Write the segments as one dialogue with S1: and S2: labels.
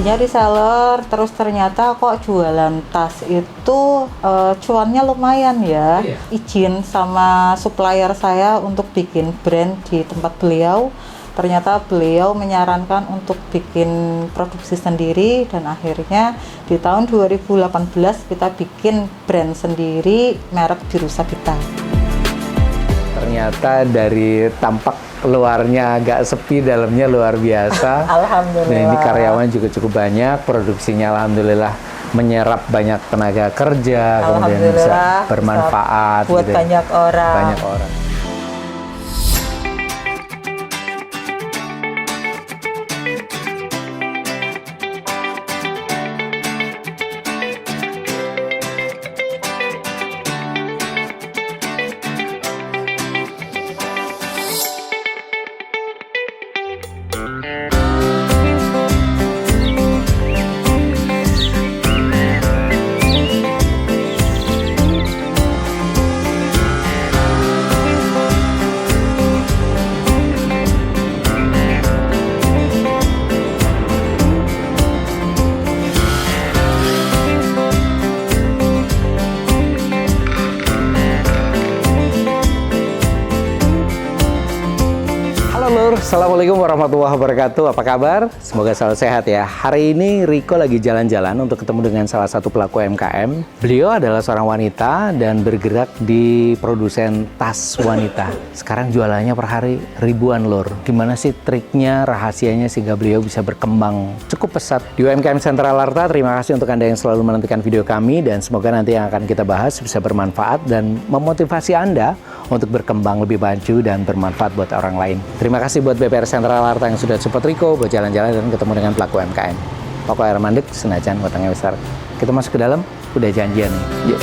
S1: Tadinya reseller, terus ternyata kok jualan tas itu cuannya lumayan ya. Izin sama supplier saya untuk bikin brand di tempat beliau. Ternyata beliau menyarankan untuk bikin produksi sendiri dan akhirnya di tahun 2018 kita bikin brand sendiri merek Biru Sabita.
S2: Ternyata dari tampak luarnya agak sepi, dalamnya luar biasa.
S1: Alhamdulillah.
S2: Dan ini karyawan juga cukup banyak, produksinya alhamdulillah menyerap banyak tenaga kerja, kemudian bisa bermanfaat
S1: buat
S2: gitu.
S1: Banyak orang.
S2: Assalamualaikum warahmatullahi wabarakatuh. Apa kabar? Semoga selalu sehat ya. Hari ini Riko lagi jalan-jalan untuk ketemu dengan salah satu pelaku UMKM. Beliau adalah seorang wanita dan bergerak di produsen tas wanita. Sekarang jualannya per hari ribuan lor. Gimana sih triknya, rahasianya sehingga beliau bisa berkembang cukup pesat di UMKM Sentral Arta? Terima kasih untuk Anda yang selalu menantikan video kami dan semoga nanti yang akan kita bahas bisa bermanfaat dan memotivasi Anda untuk berkembang lebih maju dan bermanfaat buat orang lain. Terima kasih buat BPR Sentral Arta yang sudah support Riko buat jalan-jalan dan ketemu dengan pelaku UMKM. Pokok air mandek, senajan wetengnya besar. Kita masuk ke dalam, udah janjian nih. Yuk.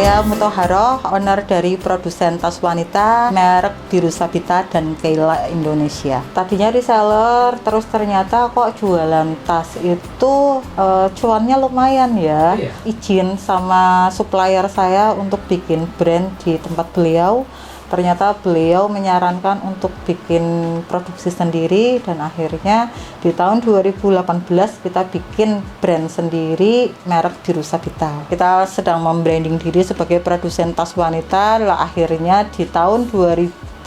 S1: Saya Muthoharoh, owner dari produsen tas wanita merek Biru Sabita dan Keila Indonesia. Tadinya reseller, terus ternyata kok jualan tas itu cuannya lumayan ya. Izin sama supplier saya untuk bikin brand di tempat beliau. Ternyata beliau menyarankan untuk bikin produksi sendiri dan akhirnya di tahun 2018 kita bikin brand sendiri merek Biru Sabita. Kita sedang membranding diri sebagai produsen tas wanita, akhirnya di tahun 2025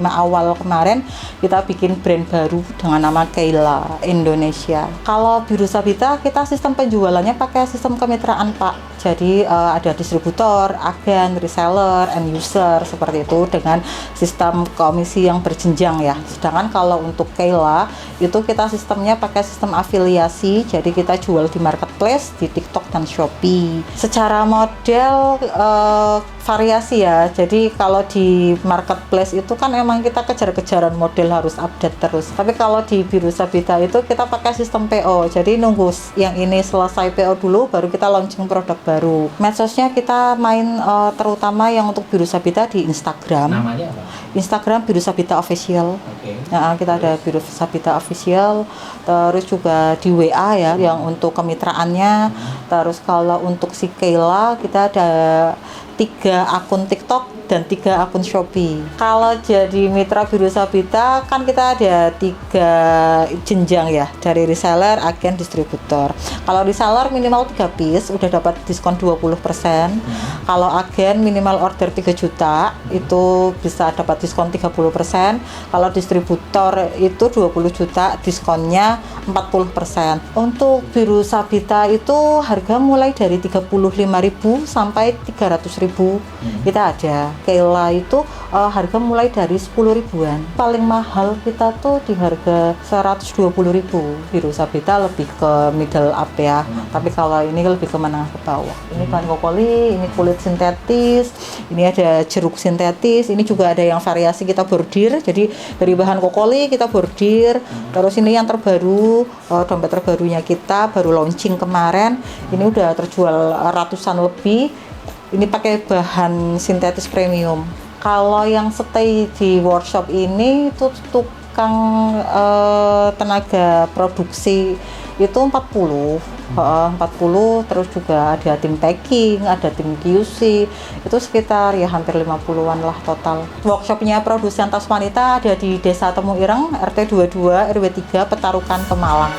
S1: awal kemarin kita bikin brand baru dengan nama Keila Indonesia. Kalau Biru Sabita kita sistem penjualannya pakai sistem kemitraan Pak. Jadi ada distributor, agen, reseller, end user seperti itu dengan sistem komisi yang berjenjang ya. Sedangkan kalau untuk Keila itu kita sistemnya pakai sistem afiliasi. Jadi kita jual di marketplace, di TikTok dan Shopee. Secara model variasi ya. Jadi kalau di marketplace itu kan emang kita kejar-kejaran model harus update terus. Tapi kalau di Biru Sabita itu kita pakai sistem PO. Jadi nunggu yang ini selesai PO dulu baru kita launching produk baru. Medsosnya kita main terutama yang untuk Biru Sabita di Instagram.
S2: Namanya apa?
S1: Instagram Biru Sabita Official. Nah, kita ada Biru Sabita Official. Terus juga di WA ya yang untuk kemitraannya. Terus kalau untuk si Keila kita ada 3 akun TikTok dan 3 akun Shopee. Kalau jadi mitra Biru Sabita kan kita ada 3 jenjang ya, dari reseller, agen, distributor. Kalau reseller minimal 3 piece udah dapat diskon 20%. Kalau agen minimal order 3 juta itu bisa dapat diskon 30%. Kalau distributor itu 20 juta diskonnya 40%. Untuk Biru Sabita itu harga mulai dari 35.000 sampai 300.000 kita ada. Keila itu harga mulai dari 10 ribuan. Paling mahal kita tuh di harga 120.000. Biru Sabita lebih ke middle up ya. Tapi kalau ini lebih ke menengah ke bawah. Ini bahan kokoli, ini kulit sintetis, ini ada jeruk sintetis, ini juga ada yang variasi kita bordir. Jadi dari bahan kokoli kita bordir. Terus ini yang terbaru, dompet terbarunya kita baru launching kemarin. Ini udah terjual ratusan lebih. Ini pakai bahan sintetis premium. Kalau yang stay di workshop ini itu tukang tenaga produksi Itu 40. 40, terus juga ada tim packing, ada tim QC, itu sekitar ya hampir 50-an lah total. Workshopnya produsen tas wanita ada di Desa Temu Ireng, RT 22 RW 3 Petarukan, Pemalang.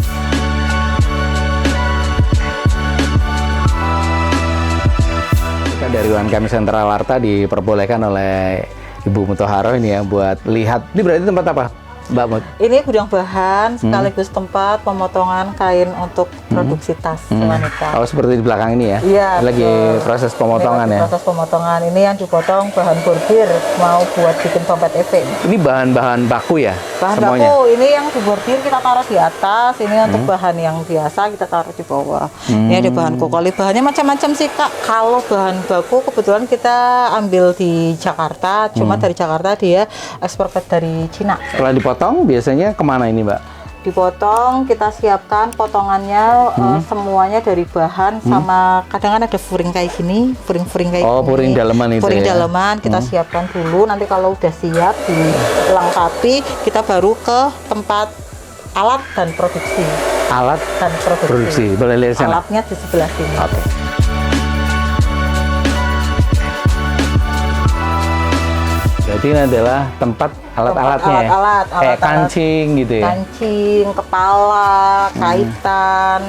S2: Kita dari UMKM Sentral Arta diperbolehkan oleh Ibu Mutahharoh ini ya buat lihat. Ini berarti tempat apa, Mbak Mut?
S1: Ini gudang bahan sekaligus tempat pemotongan kain untuk produksi tas wanita.
S2: Oh, seperti di belakang ini ya?
S1: Iya.
S2: Lagi
S1: betul.
S2: proses pemotongan
S1: Ini lagi
S2: ya?
S1: Proses pemotongan. Ini yang dipotong bahan bordir mau buat bikin dompet efek.
S2: Ini bahan-bahan baku ya?
S1: Bahan
S2: semuanya?
S1: baku ini yang dibordir kita taruh di atas, ini untuk bahan yang biasa kita taruh di bawah. Ini ada bahan kokoli, bahannya macam-macam sih Kak. Kalau bahan baku kebetulan kita ambil di Jakarta, cuma dari Jakarta dia ekspor dari Cina.
S2: Setelah dipotong, biasanya kemana ini Mbak?
S1: Dipotong, kita siapkan potongannya semuanya dari bahan sama kadang kan ada furing kayak gini, furing-furing kayak
S2: Oh,
S1: gini.
S2: furing daleman itu
S1: Furing
S2: ya?
S1: daleman kita siapkan dulu, nanti kalau udah siap dilengkapi, kita baru ke tempat alat dan produksi.
S2: Alat
S1: Dan
S2: produksi. Boleh lihat sana?
S1: Alatnya di sebelah sini.
S2: Oke. Berarti ini adalah tempat alat-alatnya ya?
S1: Alat-alat,
S2: Kayak
S1: alat-alat.
S2: kancing gitu ya?
S1: Kancing, kepala, kaitan.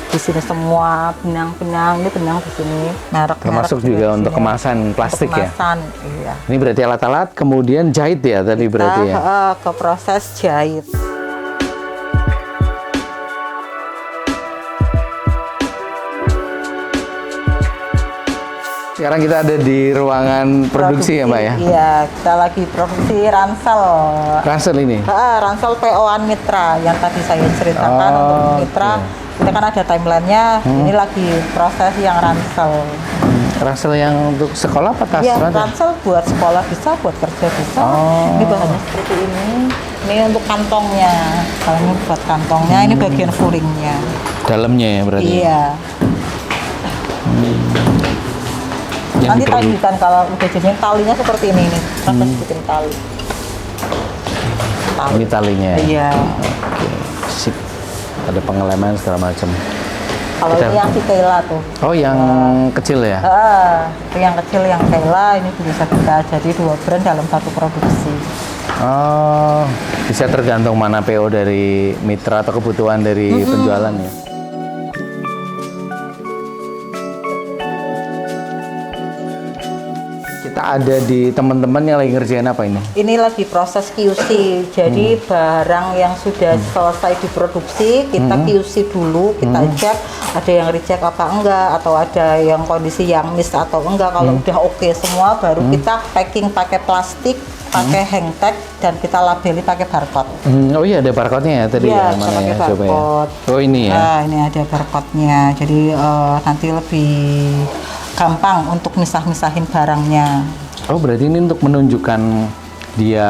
S1: Di sini semua benang-benang, ini benang di sini. Merek
S2: Termasuk juga untuk kemasan plastik ya?
S1: Kemasan, iya.
S2: Ini berarti alat-alat, kemudian jahit ya tadi berarti ya?
S1: Kita ke proses jahit.
S2: Sekarang kita ada di ruangan produksi ya Mbak ya?
S1: Iya, kita lagi produksi ransel.
S2: Ransel ini?
S1: Ransel PO-an Mitra yang tadi saya ceritakan untuk Mitra. Kita kan ada timelinenya, ini lagi proses yang ransel.
S2: Ransel yang untuk sekolah apa tas?
S1: Iya,
S2: Mana?
S1: ransel buat sekolah bisa, buat kerja bisa. Ini bahannya seperti ini. Ini untuk kantongnya. Kalau ini buat kantongnya, ini bagian furingnya.
S2: Dalamnya ya berarti?
S1: Iya.
S2: Yang
S1: Nanti
S2: diperlu-
S1: tagikan kalau udah jadi talinya seperti ini nih. Kita bikin tali.
S2: Ini talinya ya?
S1: Iya.
S2: Oke, sip. Ada pengeleman segala macam.
S1: Kalau
S2: Kita-
S1: ini yang si Kayla tuh.
S2: Oh, yang kecil ya?
S1: Itu yang kecil yang Kayla ini bisa kita jadi 2 brand dalam satu produksi.
S2: Oh, bisa tergantung mana PO dari mitra atau kebutuhan dari penjualan ya? Kita ada di teman-teman yang lagi ngerjain apa ini?
S1: Ini lagi proses QC, jadi barang yang sudah selesai diproduksi kita QC dulu, kita cek ada yang reject apa enggak, atau ada yang kondisi yang miss atau enggak. Kalau udah oke semua, baru kita packing pakai plastik, pakai hang tag, dan kita labeli pakai barcode.
S2: Oh iya, ada barcode-nya ya tadi
S1: Iya,
S2: ya?
S1: kita
S2: Mana
S1: pakai
S2: ya? Coba ya.
S1: barcode.
S2: Oh ini ya?
S1: Nah, ini ada barcode-nya, jadi nanti lebih gampang untuk misah-misahin barangnya.
S2: Oh berarti ini untuk menunjukkan dia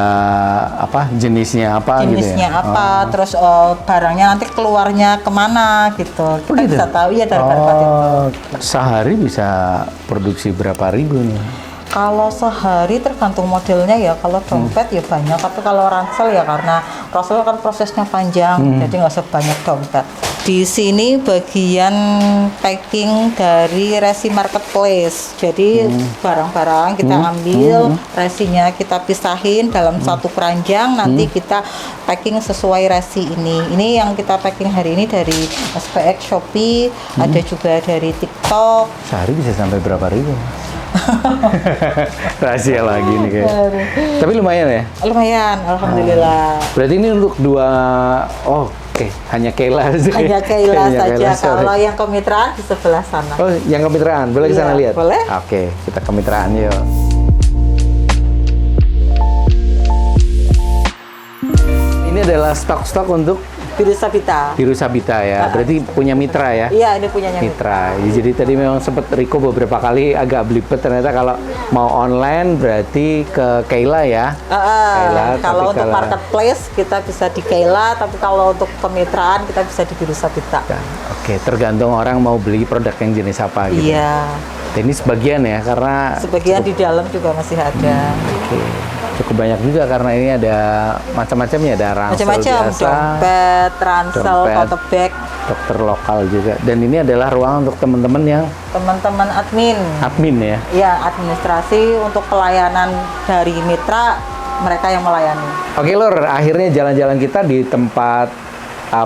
S2: apa jenisnya apa gitu
S1: Jenisnya
S2: ya?
S1: apa, terus barangnya nanti keluarnya kemana gitu. Kita
S2: gitu?
S1: bisa tahu ya dari barcode itu.
S2: Sehari bisa produksi berapa ribu nih?
S1: Kalau sehari tergantung modelnya ya. Kalau dompet ya banyak, tapi kalau ransel ya karena ransel kan prosesnya panjang, jadi nggak sebanyak dompet. Di sini bagian packing dari resi marketplace. Jadi barang-barang kita ambil, resinya kita pisahin dalam satu keranjang, nanti kita packing sesuai resi ini. Ini yang kita packing hari ini dari SPX, Shopee, ada juga dari TikTok.
S2: Sehari bisa sampai berapa ribu? Rahasia lagi nih kayak. Tapi lumayan ya?
S1: Lumayan, alhamdulillah.
S2: Berarti ini untuk dua, oh oke, hanya Kayla saja.
S1: Hanya Kayla
S2: Hanya
S1: saja.
S2: sorry.
S1: Kalau yang kemitraan di sebelah sana.
S2: Oh, yang kemitraan, boleh ke sana
S1: Iya,
S2: lihat?
S1: boleh.
S2: Oke, kita kemitraan yuk. Ini adalah stok-stok untuk
S1: Biru Sabita.
S2: Biru Sabita ya. Berarti punya mitra ya?
S1: Iya, ini punyanya
S2: Mitra. Jadi tadi memang sempat Riko beberapa kali agak belibet, ternyata kalau mau online berarti ke Kayla ya. Kayla,
S1: kalau
S2: tapi
S1: untuk marketplace kita bisa di Kayla, tapi kalau untuk kemitraan kita bisa di Biru Sabita.
S2: Oke, tergantung orang mau beli produk yang jenis apa gitu.
S1: Iya.
S2: Dan ini sebagian ya, karena
S1: Sebagian di dalam juga masih ada.
S2: oke, cukup banyak juga karena ini ada macam-macamnya, ada ransel
S1: Macam-macam,
S2: biasa.
S1: dompet, ransel,
S2: dompet.
S1: tote bag.
S2: dokter lokal juga. Dan ini adalah ruangan untuk teman-teman yang
S1: Teman-teman
S2: admin ya.
S1: ya administrasi untuk pelayanan dari mitra, mereka yang melayani.
S2: Oke Lur, akhirnya jalan-jalan kita di tempat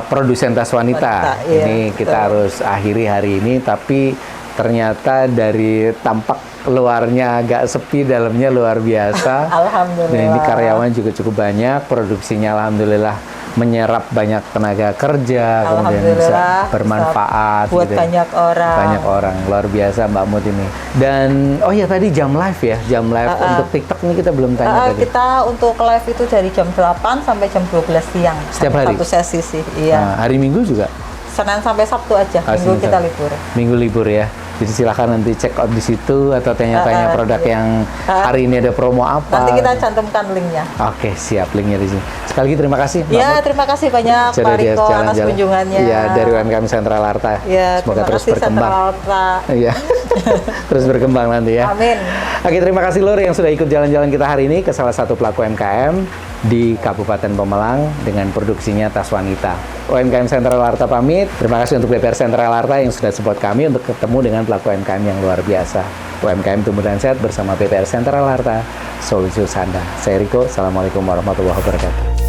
S2: produsen tas wanita.
S1: Iya,
S2: Ini kita
S1: betul.
S2: harus akhiri hari ini, tapi ternyata dari tampak luarnya agak sepi, dalamnya luar biasa.
S1: Alhamdulillah.
S2: Dan ini karyawan juga cukup banyak, produksinya alhamdulillah menyerap banyak tenaga kerja, kemudian bisa
S1: Alhamdulillah,
S2: bermanfaat
S1: bisa buat
S2: gitu ya.
S1: banyak orang.
S2: Banyak orang, luar biasa Mbak Mut ini. Dan oh ya tadi jam live ya, jam live untuk TikTok ini kita belum tanya tadi.
S1: Kita untuk live itu dari jam 8 sampai jam 12 siang.
S2: Setiap hari?
S1: Satu sesi sih, iya.
S2: Nah, hari Minggu juga?
S1: Senin sampai Sabtu aja,
S2: Ah,
S1: Minggu
S2: Senin
S1: kita
S2: sampai-
S1: libur.
S2: Minggu libur ya. Jadi silakan nanti check out di situ atau tanya-tanya produk yang hari ini ada promo apa.
S1: Nanti kita cantumkan linknya.
S2: Oke, siap linknya di sini. Sekali lagi terima kasih Mbak
S1: Ya,
S2: Mut.
S1: terima kasih banyak
S2: Sudah
S1: Pak
S2: dia
S1: Riko atas
S2: jalan-jalan.
S1: kunjungannya.
S2: Iya, dari UMKM Sentral Arta.
S1: Ya,
S2: Semoga
S1: terima
S2: terus
S1: kasih
S2: berkembang.
S1: Sentral Arta.
S2: Iya. Terus berkembang nanti ya.
S1: Amin.
S2: Oke, terima kasih Lur yang sudah ikut jalan-jalan kita hari ini ke salah satu pelaku UMKM di Kabupaten Pemalang dengan produksinya tas wanita. UMKM Sentral Arta pamit. Terima kasih untuk BPR Sentral Arta yang sudah support kami untuk ketemu dengan pelaku UMKM yang luar biasa. UMKM tumbuh dan sehat bersama BPR Sentral Arta, solusi Anda. Saya Riko, Assalamualaikum warahmatullahi wabarakatuh.